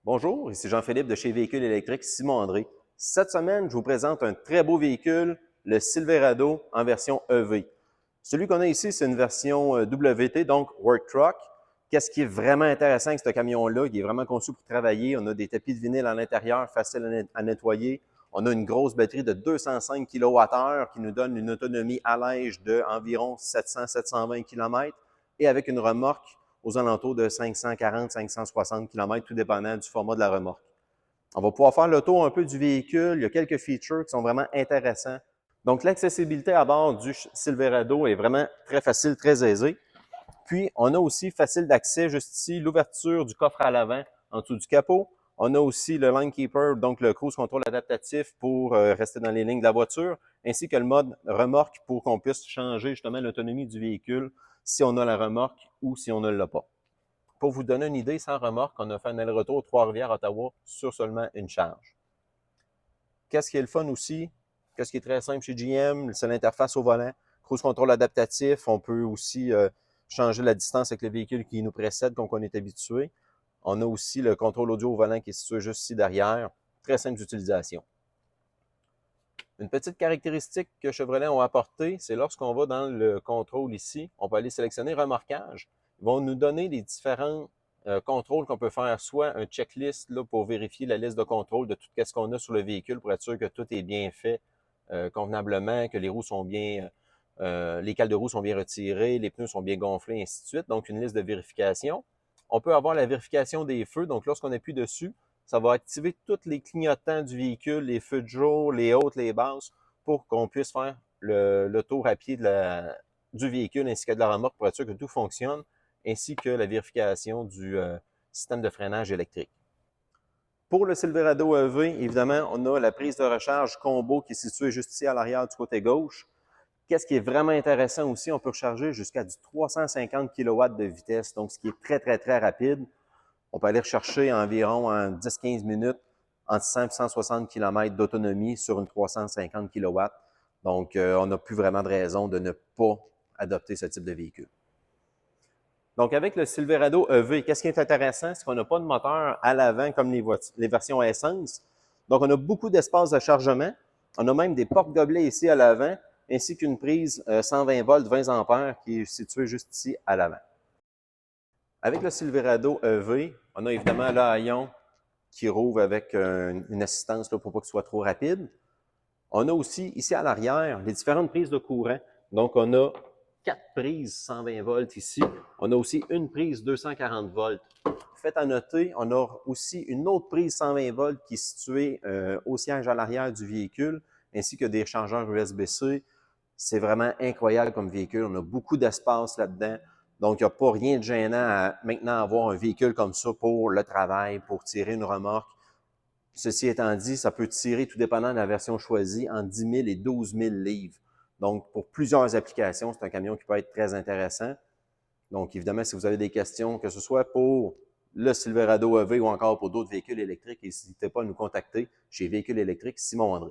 Bonjour, ici Jean-Philippe de chez Véhicules électriques Simon-André. Cette semaine, je vous présente un très beau véhicule, le Silverado en version EV. Celui qu'on a ici, c'est une version WT, donc Work Truck. Qu'est-ce qui est vraiment intéressant avec ce camion-là? Il est vraiment conçu pour travailler. On a des tapis de vinyle à l'intérieur, faciles à nettoyer. On a une grosse batterie de 205 kWh qui nous donne une autonomie allège d'environ 700-720 km et avec une remorque aux alentours de 540-560 km, tout dépendant du format de la remorque. On va pouvoir faire le tour un peu du véhicule. Il y a quelques features qui sont vraiment intéressants. Donc, l'accessibilité à bord du Silverado est vraiment très facile, très aisée. Puis, on a aussi facile d'accès juste ici, l'ouverture du coffre à l'avant en dessous du capot. On a aussi le Line Keeper, donc le cruise control adaptatif pour rester dans les lignes de la voiture, ainsi que le mode remorque pour qu'on puisse changer justement l'autonomie du véhicule si on a la remorque ou si on ne l'a pas. Pour vous donner une idée, sans remorque, on a fait un aller-retour Trois-Rivières-Ottawa sur seulement une charge. Qu'est-ce qui est le fun aussi? Qu'est-ce qui est très simple chez GM? C'est l'interface au volant. Cruise control adaptatif. On peut aussi changer la distance avec le véhicule qui nous précède, comme on est habitué. On a aussi le contrôle audio au volant qui est situé juste ici derrière. Très simple d'utilisation. Une petite caractéristique que Chevrolet ont apportée, c'est lorsqu'on va dans le contrôle ici, on peut aller sélectionner remorquage. Ils vont nous donner les différents contrôles qu'on peut faire, soit un checklist là, pour vérifier la liste de contrôle de tout ce qu'on a sur le véhicule pour être sûr que tout est bien fait convenablement, que les roues sont bien, les cales de roues sont bien retirées, les pneus sont bien gonflés, et ainsi de suite. Donc, une liste de vérification. On peut avoir la vérification des feux. Donc, lorsqu'on appuie dessus, ça va activer tous les clignotants du véhicule, les feux de jour, les hautes, les basses, pour qu'on puisse faire le tour à pied du véhicule ainsi que de la remorque pour être sûr que tout fonctionne, ainsi que la vérification du système de freinage électrique. Pour le Silverado EV, évidemment, on a la prise de recharge combo qui est située juste ici à l'arrière du côté gauche. Qu'est-ce qui est vraiment intéressant aussi, on peut recharger jusqu'à du 350 kW de vitesse, donc ce qui est très, très, très rapide. On peut aller rechercher environ en 10-15 minutes entre 100 et 160 km d'autonomie sur une 350 kW. Donc, on n'a plus vraiment de raison de ne pas adopter ce type de véhicule. Donc, avec le Silverado EV, qu'est-ce qui est intéressant? C'est qu'on n'a pas de moteur à l'avant comme les versions à essence. Donc, on a beaucoup d'espace de chargement. On a même des porte-gobelets ici à l'avant, ainsi qu'une prise 120 volts 20 ampères qui est située juste ici à l'avant. Avec le Silverado EV, on a évidemment le haillon qui rouvre avec une assistance là, pour pas que ce soit trop rapide. On a aussi, ici à l'arrière, les différentes prises de courant. Donc, on a 4 prises 120 volts ici. On a aussi une prise 240 volts. Faites à noter, on a aussi une autre prise 120 volts qui est située au siège à l'arrière du véhicule, ainsi que des chargeurs USB-C. C'est vraiment incroyable comme véhicule. On a beaucoup d'espace là-dedans. Donc, il n'y a pas rien de gênant à maintenant avoir un véhicule comme ça pour le travail, pour tirer une remorque. Ceci étant dit, ça peut tirer, tout dépendant de la version choisie, entre 10 000 et 12 000 livres. Donc, pour plusieurs applications, c'est un camion qui peut être très intéressant. Donc, évidemment, si vous avez des questions, que ce soit pour le Silverado EV ou encore pour d'autres véhicules électriques, n'hésitez pas à nous contacter chez Véhicules électriques Simon-André.